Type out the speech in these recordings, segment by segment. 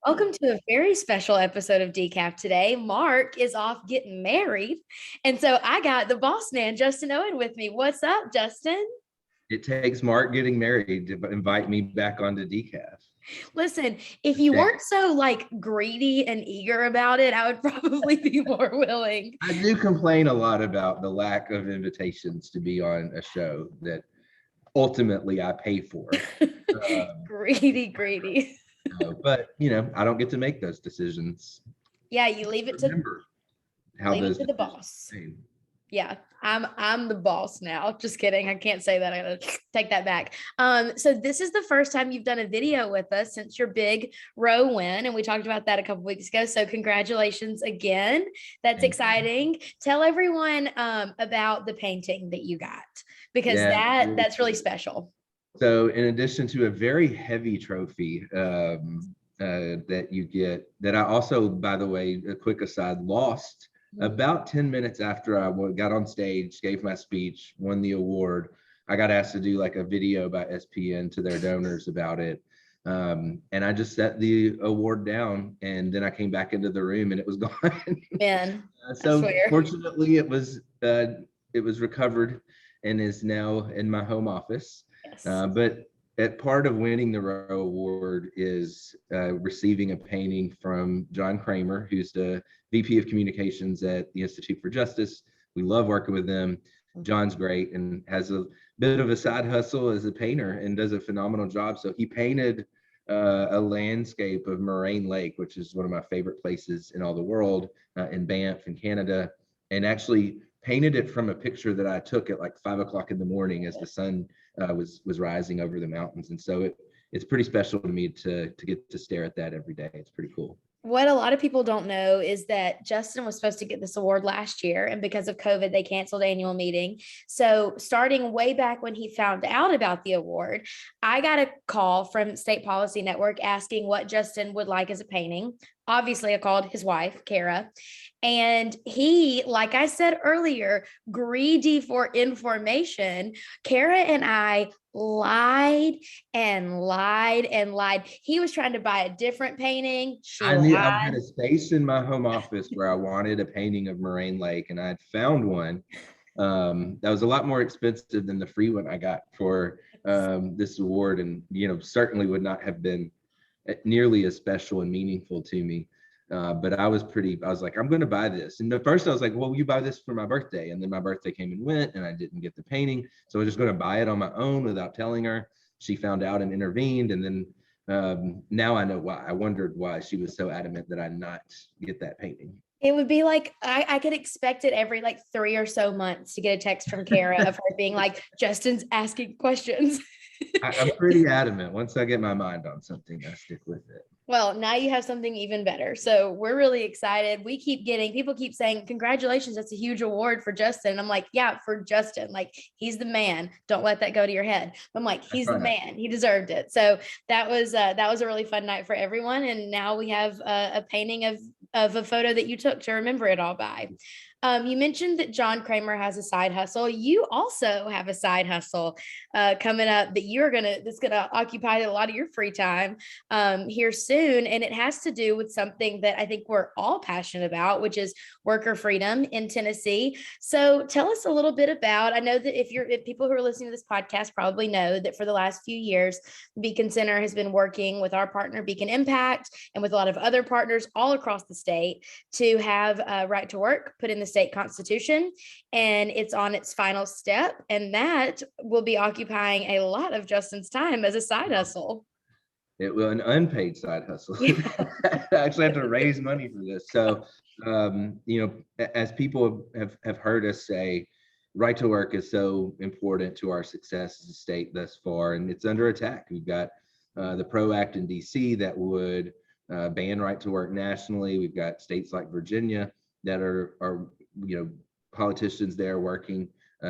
Welcome to a very special episode of Decaf today. Mark is off getting married. And so I got the boss man, Justin Owen, with me. What's up, Justin? It takes Mark getting married to invite me back onto Decaf. Listen, if you weren't so greedy and eager about it, I would probably be more willing. I do complain a lot about the lack of invitations to be on a show that ultimately I pay for. Greedy. But I don't get to make those decisions. Yeah, you leave it to the boss. Yeah, I'm the boss now. Just kidding. I can't say that. I gotta take that back. So this is the first time you've done a video with us since your big row win, and we talked about that a couple weeks ago. So congratulations again. That's exciting. Tell everyone about the painting that you got, because that's really special. So in addition to a very heavy trophy that you get, that I also, by the way, a quick aside, lost about 10 minutes after I got on stage, gave my speech, won the award. I got asked to do like a video by SPN to their donors about it. And I just set the award down, and then I came back into the room and it was gone. Man, so fortunately it was recovered and is now in my home office. Yes. But part of winning the Row Award is receiving a painting from John Kramer, who's the VP of Communications at the Institute for Justice. We love working with them. John's great and has a bit of a side hustle as a painter and does a phenomenal job. So he painted a landscape of Moraine Lake, which is one of my favorite places in all the world, in Banff in Canada, and actually painted it from a picture that I took at like 5 o'clock in the morning as the sun was rising over the mountains. And so it's pretty special to me to get to stare at that every day. It's pretty cool. What a lot of people don't know is that Justin was supposed to get this award last year, and because of COVID, they canceled annual meeting. So starting way back when he found out about the award, I got a call from State Policy Network asking what Justin would like as a painting. Obviously, I called his wife, Kara, and he, like I said earlier, greedy for information. Kara and I lied and lied and lied. He was trying to buy a different painting. I had a space in my home office where I wanted a painting of Moraine Lake, and I had found one that was a lot more expensive than the free one I got for this award, and certainly would not have been nearly as special and meaningful to me. But I was like, I'm going to buy this. And at first I was like, well, you buy this for my birthday. And then my birthday came and went, and I didn't get the painting. So I was just going to buy it on my own without telling her. She found out and intervened. And then now I know why. I wondered why she was so adamant that I not get that painting. It would be like, I could expect it every 3 or so months to get a text from Kara of her being like, Justin's asking questions. I'm pretty adamant. Once I get my mind on something, I stick with it. Well, now you have something even better. So we're really excited. People keep saying, congratulations, that's a huge award for Justin. And I'm like, yeah, for Justin, he's the man. Don't let that go to your head. I'm like, he's the man. He deserved it. So that was a really fun night for everyone. And now we have a painting of a photo that you took to remember it all by. You mentioned that John Kramer has a side hustle. You also have a side hustle coming up that's gonna occupy a lot of your free time here soon, and it has to do with something that I think we're all passionate about, which is worker freedom in Tennessee. So tell us a little bit about. I know that if people who are listening to this podcast probably know that for the last few years, Beacon Center has been working with our partner Beacon Impact and with a lot of other partners all across the state to have right to work put in the state constitution, and it's on its final step, and that will be occupying a lot of Justin's time as a side hustle. It will, an unpaid side hustle. I actually have to raise money for this. So as people have heard us say, right to work is so important to our success as a state thus far, and it's under attack. We've got the PRO Act in DC that would ban right to work nationally. We've got states like Virginia that are politicians there working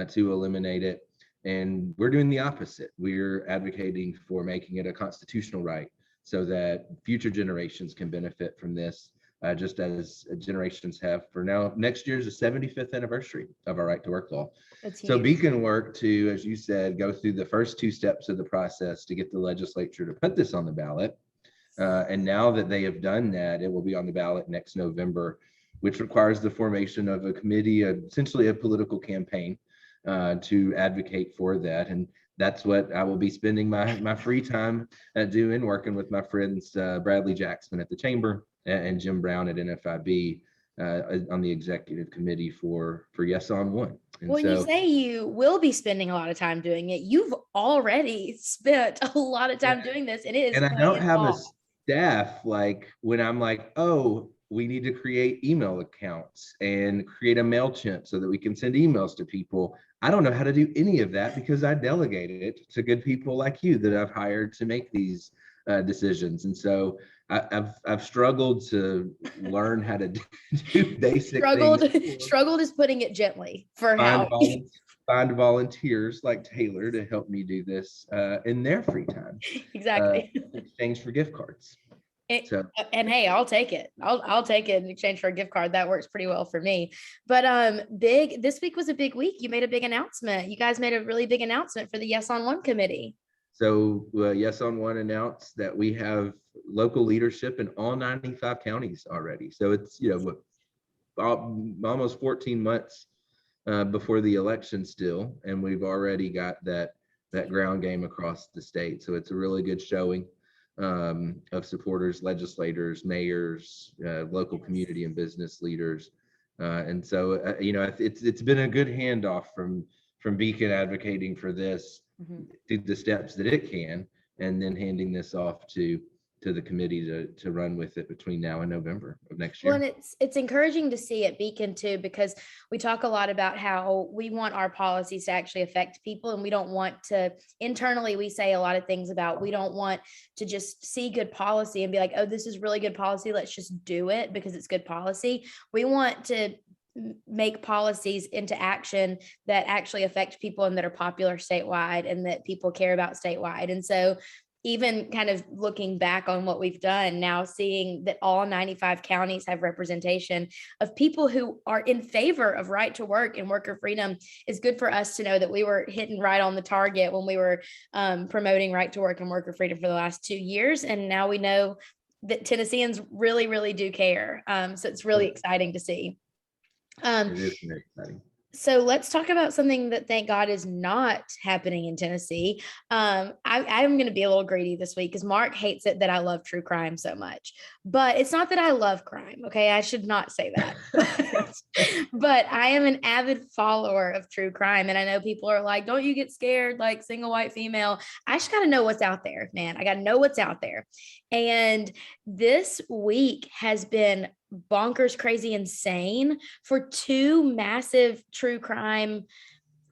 to eliminate it. And we're doing the opposite. We're advocating for making it a constitutional right so that future generations can benefit from this, just as generations have for now. Next year is the 75th anniversary of our right to work law. So Beacon worked to, as you said, go through the first two steps of the process to get the legislature to put this on the ballot. And now that they have done that, it will be on the ballot next November, which requires the formation of a committee, essentially a political campaign, to advocate for that. And that's what I will be spending my free time doing, working with my friends Bradley Jackson at the Chamber and Jim Brown at NFIB on the executive committee for Yes on One. And when you say you will be spending a lot of time doing it, you've already spent a lot of time doing this, and it is. And I don't have a staff like when I'm like, oh, we need to create email accounts and create a MailChimp so that we can send emails to people. I don't know how to do any of that because I delegated it to good people like you that I've hired to make these decisions. And so I've struggled to learn how to do basic things. Struggled is putting it gently for find volunteers like Taylor to help me do this in their free time. Exactly. In exchange for gift cards. And hey, I'll take it. I'll take it in exchange for a gift card. That works pretty well for me. But this week was a big week. You made a big announcement. You guys made a really big announcement for the Yes on One committee. So Yes on One announced that we have local leadership in all 95 counties already. So it's almost 14 months before the election still, and we've already got that ground game across the state. So it's a really good showing of supporters, legislators, mayors, local community and business leaders. And so, it's been a good handoff from Beacon advocating for this through the steps that it can, and then handing this off to the committee to run with it between now and November of next year. Well, and it's encouraging to see at Beacon too, because we talk a lot about how we want our policies to actually affect people, and we don't want to internally, we say a lot of things about, we don't want to just see good policy and be like, oh, this is really good policy, let's just do it because it's good policy. We want to make policies into action that actually affect people and that are popular statewide and that people care about statewide. And so even kind of looking back on what we've done now, seeing that all 95 counties have representation of people who are in favor of right to work and worker freedom is good for us to know that we were hitting right on the target when we were promoting right to work and worker freedom for the last 2 years. And now we know that Tennesseans really, really do care. So it's really exciting to see. It is very exciting. So let's talk about something that, thank God, is not happening in Tennessee. I'm going to be a little greedy this week because Mark hates it that I love true crime so much, but it's not that I love crime. Okay. I should not say that, but I am an avid follower of true crime. And I know people are like, don't you get scared, like single white female. I just got to know what's out there, man. I got to know what's out there. And this week has been bonkers, crazy, insane for 2 massive true crime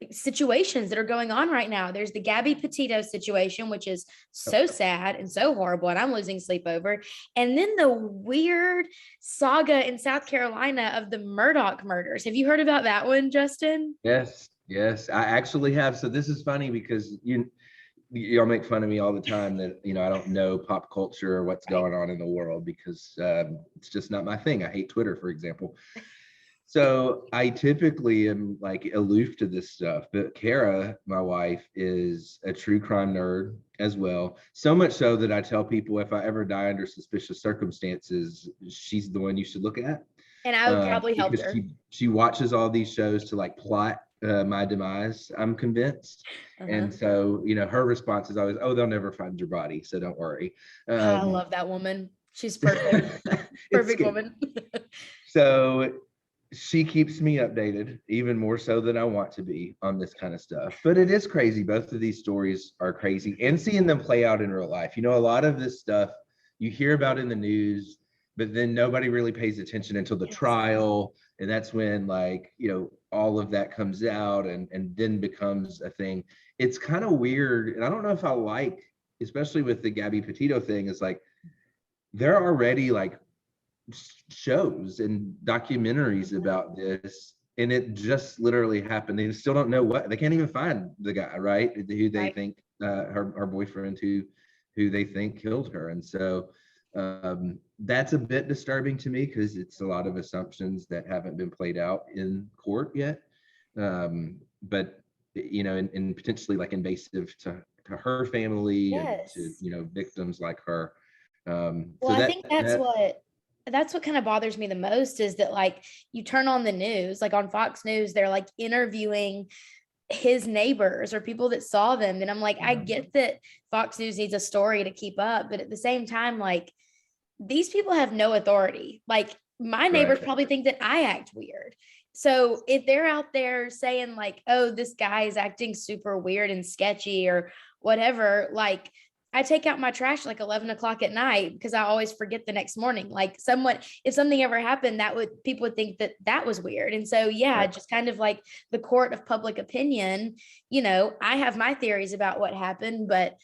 situations that are going on right now. There's the Gabby Petito situation, which is so sad and so horrible, and I'm losing sleep over. And then the weird saga in South Carolina of the Murphoch murders. Have you heard about that one, Justin? Yes, I actually have. So this is funny because y'all make fun of me all the time that I don't know pop culture or what's going on in the world because it's just not my thing. I hate Twitter, for example. So I typically am like aloof to this stuff, but Kara, my wife, is a true crime nerd as well. So much so that I tell people if I ever die under suspicious circumstances, she's the one you should look at. And I would probably help her. She watches all these shows to like plot my demise, I'm convinced. And so her response is always, oh, they'll never find your body, so don't worry. I love that woman. She's perfect. Perfect woman. So she keeps me updated even more so than I want to be on this kind of stuff, but it is crazy. Both of these stories are crazy, and seeing them play out in real life, a lot of this stuff you hear about in the news, but then nobody really pays attention until the trial. And that's when all of that comes out and then becomes a thing. It's kind of weird. And I don't know if I like, especially with the Gabby Petito thing, is like, there are already like shows and documentaries about this. And it just literally happened. They still don't know they can't even find the guy, right? Who they think, her boyfriend who they think killed her. And so that's a bit disturbing to me because it's a lot of assumptions that haven't been played out in court yet. But and potentially like invasive to her family. Yes. And to victims like her. Well, I that think that's what kind of bothers me the most is that like you turn on the news, like on Fox News, they're like interviewing his neighbors or people that saw them. And I'm like, I get that Fox News needs a story to keep up, but at the same time, like these people have no authority. Like my neighbors right. probably think that I act weird. So if they're out there saying like, oh, this guy is acting super weird and sketchy or whatever, like I take out my trash like 11 o'clock at night because I always forget the next morning. Like someone, if something ever happened, people would think that that was weird. And so, yeah, Right. just kind of like the court of public opinion, I have my theories about what happened, but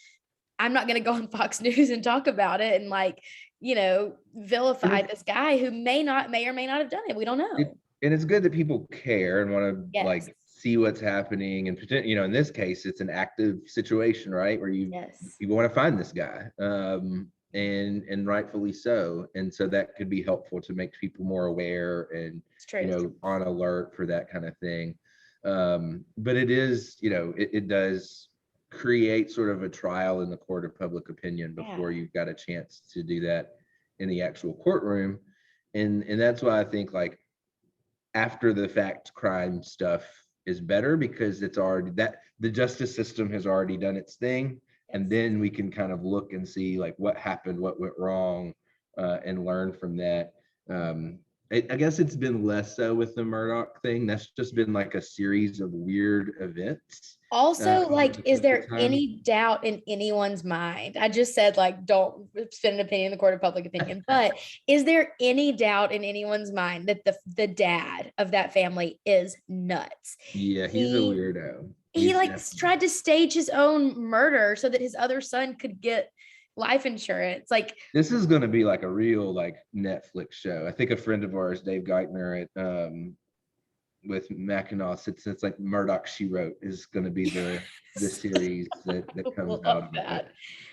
I'm not going to go on Fox News and talk about it and like, And vilify it's, this guy who may or may not have done it. We don't it, know. and it's good that people care and want to Yes. like see what's happening, and in this case it's an active situation, right, where Yes. you want to find this guy, and rightfully so, and so that could be helpful to make people more aware and It's true. on alert for that kind of thing. But it is, it does create sort of a trial in the court of public opinion before Yeah. you've got a chance to do that in the actual courtroom. And that's why I think like after the fact crime stuff is better, because it's already that the justice system has already done its thing, and Yes. then we can kind of look and see like what happened, what went wrong, and learn from that. I guess it's been less so with the Murdoch thing. That's just been like a series of weird events Also, over like, the is course there of time. any doubt in anyone's mind? I just said, like, don't spend an opinion in the court of public opinion, but is there any doubt in anyone's mind that the dad of that family is nuts? Yeah, he's a He weirdo. he He's like definitely. tried to stage his own murder so that his other son could get life insurance. Like, This is going to be like a real like Netflix show. I think a friend of ours, Dave Geithner, at with Mackinac, it's like Murdoch She Wrote is going to be the series that comes out love of it. that.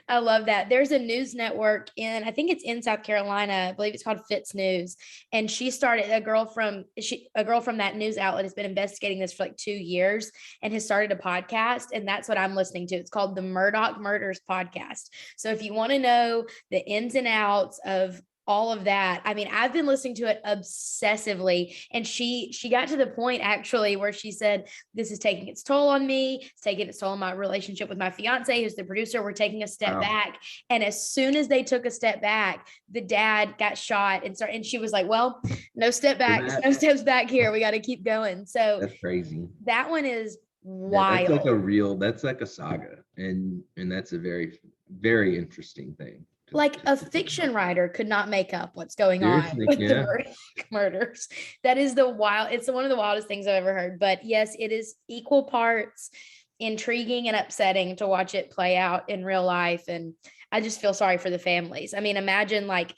I love that. There's a news network I think it's in South Carolina. I believe it's called Fitz News. And she started a girl from that news outlet has been investigating this for like 2 years and has started a podcast. And that's what I'm listening to. It's called the Murphoch Murders podcast. So if you want to know the ins and outs of all of that, I mean, I've been listening to it obsessively, and she got to the point actually where she said, this is taking its toll on me, it's taking its toll on my relationship with my fiance who's the producer. We're taking a step Wow. back. And as soon as they took a step back, the dad got shot, and she was like, well, no step back, no steps back here, we got to keep going. So That's crazy. that one is That's like wild. that's like a saga, and that's a very, very interesting thing Like a to think fiction about. writer could not make up what's going on Seriously, with the yeah. Murdoch murders. It's one of the wildest things I've ever heard. But yes, it is equal parts intriguing and upsetting to watch it play out in real life. And I just feel sorry for the families. I mean, imagine like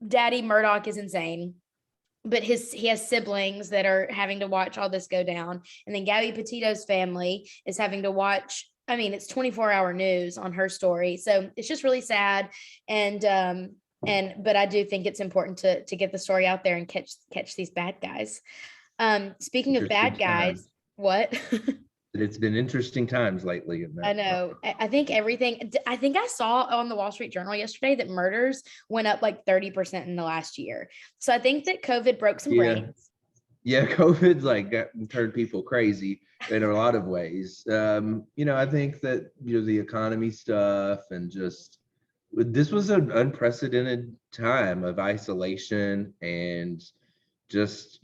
Daddy Murdoch is insane, but he has siblings that are having to watch all this go down. And then Gabby Petito's family is having to watch. I mean, it's 24-hour news on her story. So it's just really sad. But I do think it's important to get the story out there and catch these bad guys. Speaking of Interesting bad guys, times. what? It's been interesting times lately in I that front. know. I think I think I saw on the Wall Street Journal yesterday that murders went up like 30% in the last year. So I think that COVID broke some Yeah. brains. Yeah, COVID's like turned people crazy in a lot of ways. I think that the economy stuff and just this was an unprecedented time of isolation, and just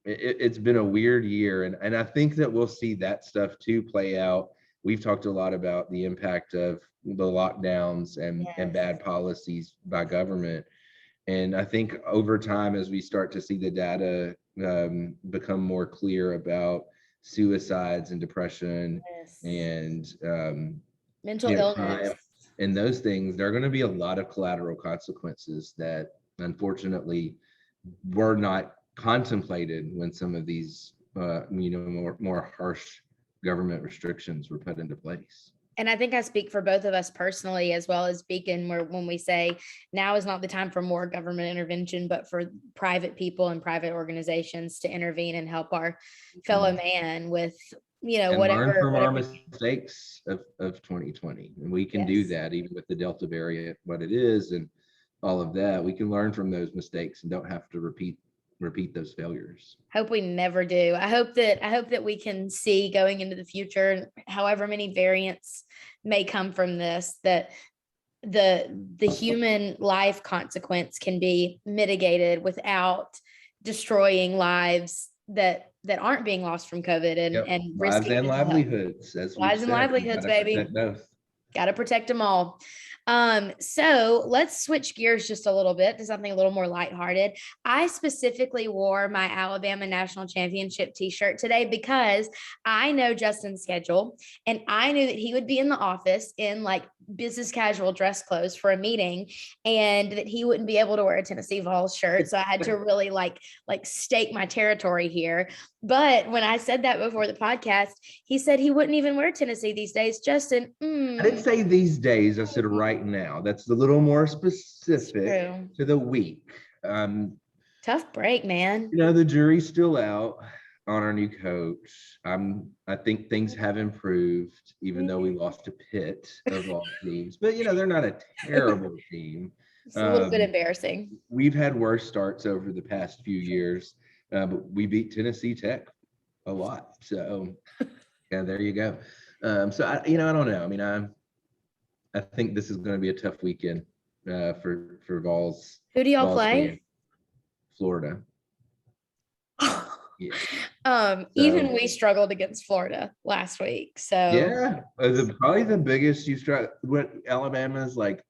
it's been a weird year, and I think that we'll see that stuff too play out. We've talked a lot about the impact of the lockdowns and Yes. bad policies by government, and I think over time, as we start to see the data become more clear about suicides and depression Yes. and Mental illness. crime and those things, there are going to be a lot of collateral consequences that unfortunately were not contemplated when some of these more harsh government restrictions were put into place. And I think I speak for both of us personally, as well as Beacon, where when we say now is not the time for more government intervention, but for private people and private organizations to intervene and help our fellow man with and whatever. learn from our Whatever. mistakes of 2020. And we can do Yes. that even with the Delta variant, what it is, and all of that. We can learn from those mistakes and don't have to repeat those failures. Hope we never do. I hope that we can see going into the future, however many variants may come from this, that the human life consequence can be mitigated without destroying lives that aren't being lost from COVID and Yep. and Lives risking and livelihoods, as we've lives and said. livelihoods, baby. Both. Got to protect them all. So let's switch gears just a little bit to something a little more lighthearted. I specifically wore my Alabama National Championship t-shirt today because I know Justin's schedule, and I knew that he would be in the office in like business casual dress clothes for a meeting, and that he wouldn't be able to wear a Tennessee Vols shirt. So I had to really like stake my territory here. But when I said that before the podcast, he said he wouldn't even wear Tennessee these days. Justin, I didn't say these days. I said right now. That's a little more specific to the week. Tough break, man. The jury's still out on our new coach. I think things have improved, even though we lost to Pitt of all teams. But they're not a terrible team. It's a little bit embarrassing. We've had worse starts over the past few years, but we beat Tennessee Tech a lot. So yeah, there you go. So I don't know. I mean, I think this is going to be a tough weekend for Vols. Who do y'all Vols play? fans. Florida. Yeah. Even we struggled against Florida last week. So yeah, probably the biggest you struggle. What Alabama's like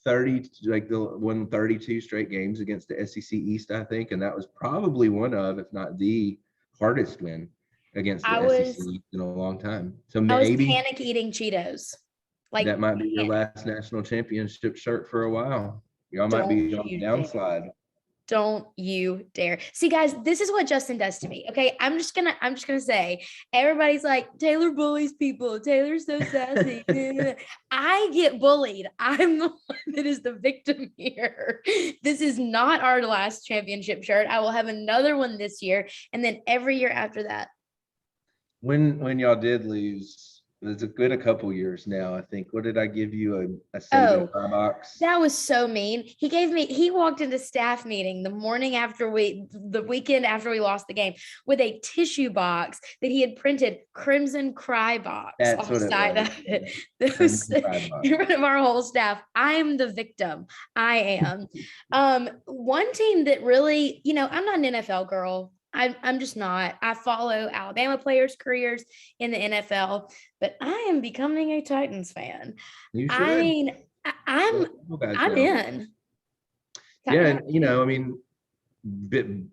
30, like the won 32 straight games against the SEC East, I think, and that was probably one of, if not the hardest win against the SEC in a long time. So maybe I was panic eating Cheetos. Like that might be your last national championship shirt for a while. Y'all might be on the downslide. Don't you dare. See, guys, this is what Justin does to me. Okay. I'm just gonna say, everybody's like, Taylor bullies people. Taylor's so sassy. I get bullied. I'm the one that is the victim here. This is not our last championship shirt. I will have another one this year, and then every year after that. When y'all did lose, it's a couple years now, I think. What did I give you? A saving box? That was so mean. He walked into staff meeting the weekend after we lost the game with a tissue box that he had printed Crimson Cry box That's on the side of it. That was in front of our whole staff. I'm the victim. I am. One team that really, I'm not an NFL girl. I'm just not. I follow Alabama players' careers in the NFL, but I am becoming a Titans fan. You should. I mean, I'm in. Yeah, I mean,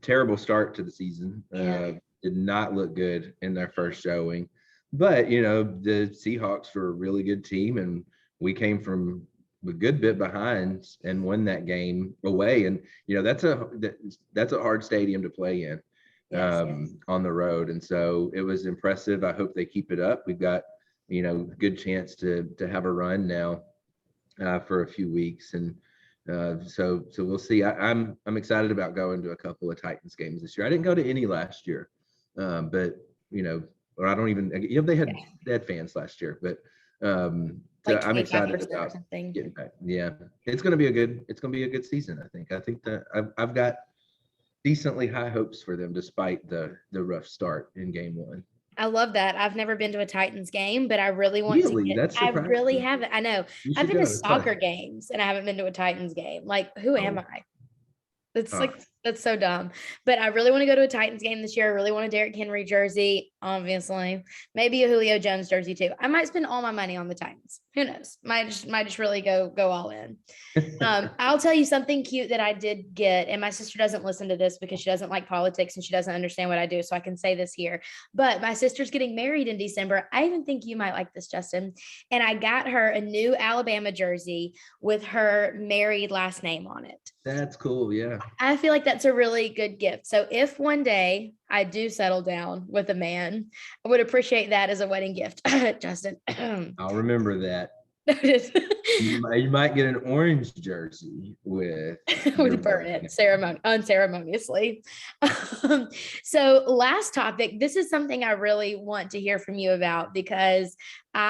terrible start to the season. Did not look good in their first showing, but the Seahawks were a really good team, and we came from a good bit behind and won that game away. And that's a hard stadium to play in. On the road, and so it was impressive. I hope they keep it up. We've got good chance to have a run now for a few weeks, and so we'll see. I'm excited about going to a couple of Titans games this year. I didn't go to any last year, but or I don't even they had fans last year, but so I'm excited about getting back. Yeah, it's gonna be a good season. I think that I've got decently high hopes for them despite the rough start in game one. I love that. I've never been to a Titans game, but I really want to. I really haven't. I know. I've been to soccer games and I haven't been to a Titans game. Like, who am I? It's that's so dumb. But I really want to go to a Titans game this year. I really want a Derrick Henry jersey, obviously. Maybe a Julio Jones jersey too. I might spend all my money on the Titans. Who knows? Might just really go all in. I'll tell you something cute that I did get, and my sister doesn't listen to this because she doesn't like politics and she doesn't understand what I do, so I can say this here. But my sister's getting married in December. I even think you might like this, Justin. And I got her a new Alabama jersey with her married last name on it. That's cool. Yeah. I feel like that's a really good gift. So if one day I do settle down with a man, I would appreciate that as a wedding gift, Justin. I'll remember that. You might get an orange jersey with We burn it unceremoniously. So last topic, this is something I really want to hear from you about because we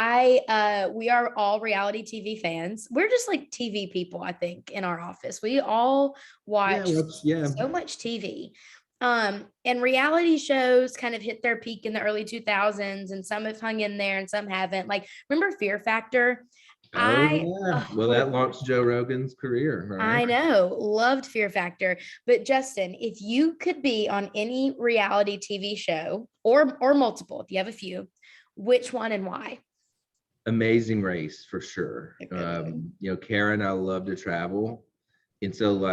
are all reality TV fans. We're just like TV people, I think, in our office. We all watch so much TV. And reality shows kind of hit their peak in the early 2000s, and some have hung in there and some haven't. Like, remember Fear Factor? Well, that launched Joe Rogan's career, right? I know, loved Fear Factor. But Justin, if you could be on any reality TV show or multiple, if you have a few, which one and why? Amazing Race for sure. Karen, I love to travel, and so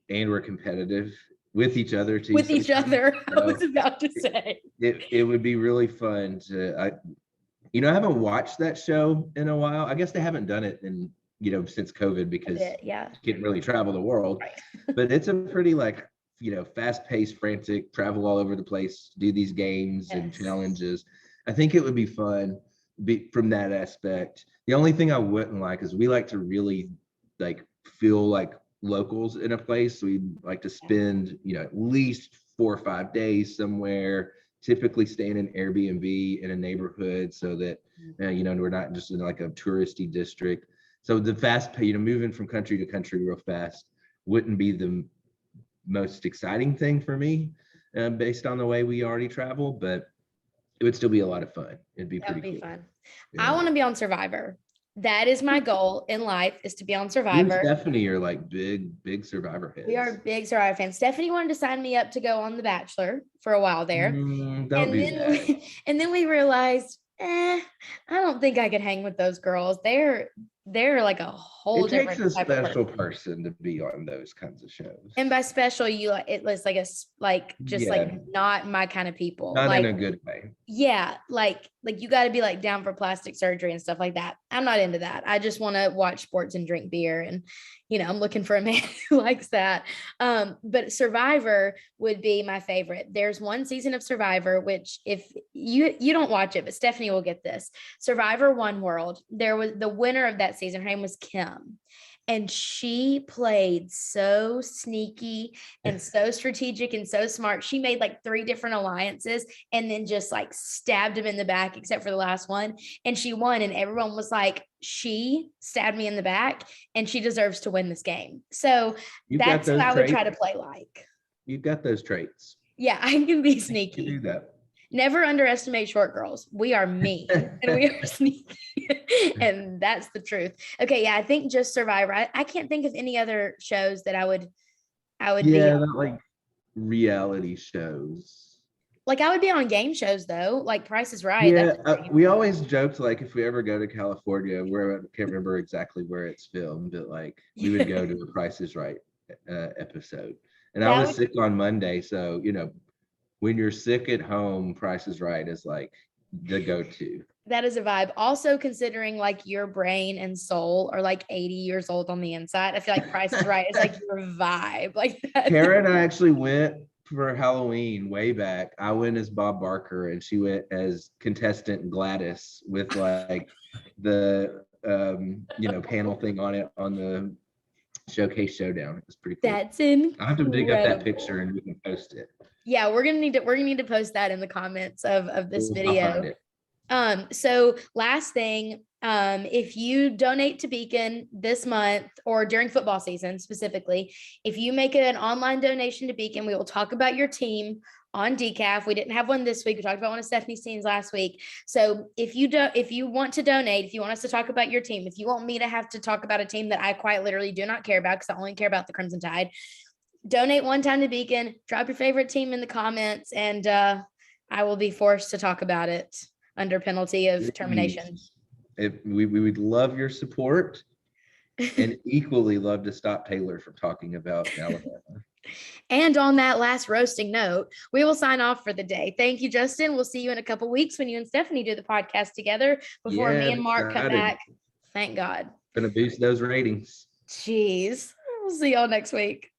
and we're competitive with each other too. With each other, I was about to say it would be really fun to. I haven't watched that show in a while. I guess they haven't done it in, since COVID because you can't really travel the world. Right. But it's a pretty fast-paced, frantic, travel all over the place, do these games and challenges. I think it would be fun from that aspect. The only thing I wouldn't like is we like to really feel like locals in a place. So we like to spend, at least 4 or 5 days somewhere, typically stay in an Airbnb in a neighborhood so that, we're not just in a touristy district. So the moving from country to country real fast wouldn't be the most exciting thing for me based on the way we already travel, but it would still be a lot of fun. It'd be pretty cool. Fun. Yeah. I want to be on Survivor. That is my goal in life, is to be on Survivor. You and Stephanie are big Survivor heads. We are big Survivor fans. Stephanie wanted to sign me up to go on The Bachelor for a while there. Don't do that. And then we realized, I don't think I could hang with those girls. They're like a whole different type of person. It takes a special person to be on those kinds of shows. And by special, it's not my kind of people. Not in a good way. Yeah, like you got to be down for plastic surgery and stuff like that. I'm not into that. I just want to watch sports and drink beer, and I'm looking for a man who likes that. But Survivor would be my favorite. There's one season of Survivor, which if you don't watch it, but Stephanie will get this. Survivor One World. There was the winner of that season. Her name was Kim. And she played so sneaky and so strategic and so smart. She made 3 different alliances and then just stabbed him in the back, except for the last one. And she won. And everyone was like, she stabbed me in the back and she deserves to win this game. So that's what I would try to play like. You've got those traits. Yeah, I can be sneaky. You do that. Never underestimate short girls. We are mean and we are sneaky. And that's the truth. Okay, yeah, I think just Survivor. I can't think of any other shows that I would be on. Not reality shows. I would be on game shows though, like Price is Right. Yeah, we always joked if we ever go to California, where I can't remember exactly where it's filmed, but we would go to the Price is Right episode. And I was sick on Monday, so when you're sick at home, Price is Right is the go-to. That is a vibe. Also, considering your brain and soul are 80 years old on the inside, I feel like Price is Right is your vibe. That. Karen and I actually went for Halloween way back. I went as Bob Barker and she went as contestant Gladys with the panel thing on it on the Showcase Showdown. It was pretty cool. That's incredible. I have to dig up that picture and we can post it. Yeah, we're gonna need to post that in the comments of this video. So last thing, if you donate to Beacon this month or during football season specifically, if you make an online donation to Beacon, we will talk about your team on Decaf. We didn't have one this week. We talked about one of Stephanie's teams last week. So if you want to donate, if you want us to talk about your team, if you want me to have to talk about a team that I quite literally do not care about because I only care about the Crimson Tide, donate one time to Beacon, drop your favorite team in the comments, and I will be forced to talk about it under penalty of termination. We would love your support and equally love to stop Taylor from talking about Alabama. And on that last roasting note, we will sign off for the day. Thank you, Justin. We'll see you in a couple weeks when you and Stephanie do the podcast together before me and Mark come back. Thank God. Gonna boost those ratings. Jeez. We'll see y'all next week.